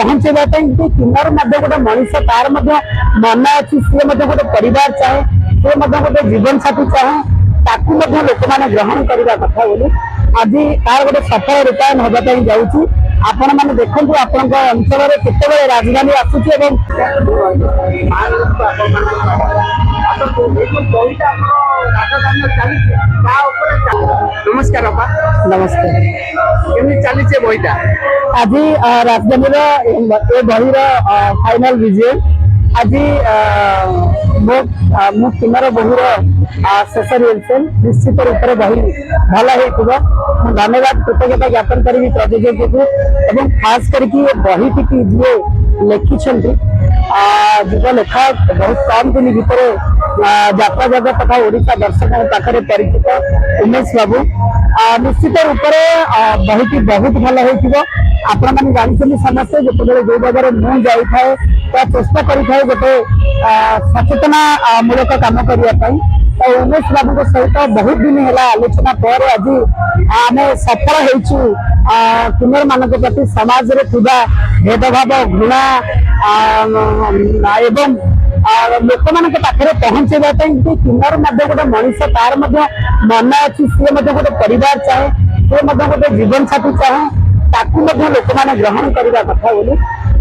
पहुंचेगा किन्नर गोटे मनीष तार मन अच्छी सी गोटे परिवार चाहे सी गोटे जीवन साथी चाहे ताकू लोक मैंने ग्रहण करने कथा बोली आज तार गोटे सफल रूपायन होगापी जाऊँगी आपण मैंने देखु आपण अंचल केत राजधानी आसूची नमस्कार अपा नमस्कार केमी चली बहीटा आज राजधानी बहीर फाइनल विजय आज मो किन्नर बहीर शेष रिहर्सल निश्चित रूप से बही भल हो धन्यवाद कृतज्ञता ज्ञापन करी प्रयोजक को खास करके बहीटी जी लिखिं जो लेखा बहुत कम दिन भितर यात्रा जगत तथा ओडिशा दर्शक पाखे परिचित उमेश बाबू निश्चित रूप से बहीटी बहुत भल हो आपण मैंने जानते समस्ते जो जो जगह मुझे जाए तो चेष्टा करें गोटे सचेतना मूलक काम करने तो उमेश बाबू सहित बहुत दिन है आलोचना पर आज आम सफल हो किन्नर मान प्रति समाज रे भेदभाव घृणा एवं लोक मान पाखे पहुंचेगा किन्नर गोटे मनीष तार मन अच्छी सी गोटे परिवार चाहे सी गोटे जीवन साथी चाहे ताकू लोक मैंने ग्रहण करने कथा बोली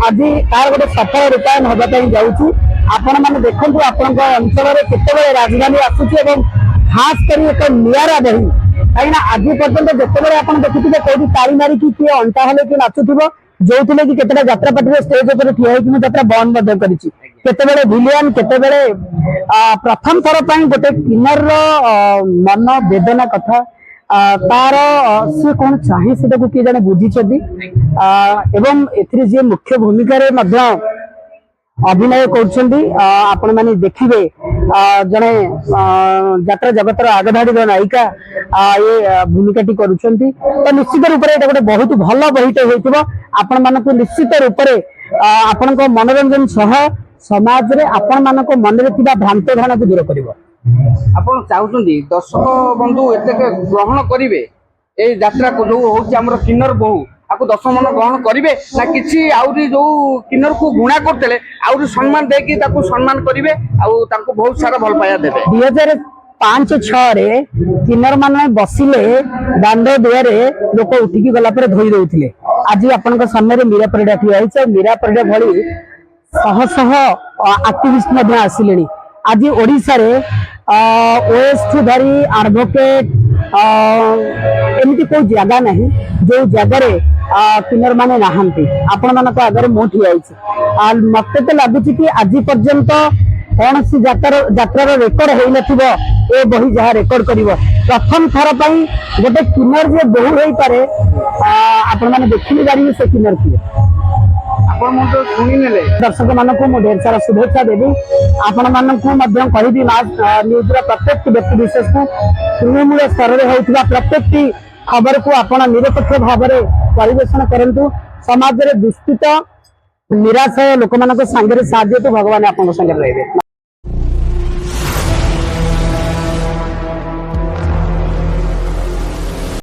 आज तार गोटे सफल रूपायन होगापी जाऊँगी आपण मैंने देखु आपण अंचल केत राजधानी आसूची खास कर एक निरा बही कहीं आज पर्यटन जिते आप देखुए कौटी ताली मारिकी किए अंटा हेले कि नाचुव जो कि केतटा यात्रा पार्टी स्टेज पर ठिया यात्रा बंद केतबेले भिलियन केतबेले प्रथम थर गोटे किन्नर मन वेदना कथा तार सी कौन चाहे से किए जन बुझी एवं ए मुख्य भूमिका अभिनय कर मैंने देखिए जड़े यात्रा जगतर आगधाड़ी नायिका ये भूमिका टी करुँच तो निश्चित रूप से गोटे बहुत भल बहीटे हो आपण मान निश्चित रूप से आपण मनोरंजन सह समाज रे आपण मान मन में भ्रांत धारणा को दूर कर आपण चाहते दर्शक बंधु एत ग्रहण करेंगे ये यात्रा को जो हूँ किन्नर बहु आपको दर्शक मन ग्रहण करेंगे ना कि आउरी जो किन्नर को गुणा करते आउरी सम्मान देकी सम्मान करेंगे बहुत सारा भल पाया देवे 2005-6 किन्नर मान बसिले दांड दुआर लोक उठिकी गला धोई दौले आज आपण सामने मीरा परिडा ठिया मीरा परिडा भली शह शह आक्टिविस्ट आसिले आज ओडिशा रे ओएस ठू धरी एडवोकेट एमती कोई जगह नहीं जो जगह किन्नर माने नहांती आपण मान आगे मु ठिया मत तो लगुच कि आज पर्यंत कौन सी यात्रा रेकर्ड हो ए बही जहाँ रेकर्ड कर प्रथम थर पर गोटे किन्नर जे बहु हो पारे आपण मैंने देखी जानी से किन्नर किए दर्शक मान को ढेर सारा शुभेच्छा देवी आपण मान कहि न्यूज प्रत्येक व्यक्ति विशेष को तृणमूल स्तर में होता प्रत्येक खबर को आपण निरपेक्ष भाव में परिवेषण करंतु समाज रे दुष्टित निराश लोक मान संगे साथ भगवान आपन संगे रहिबे।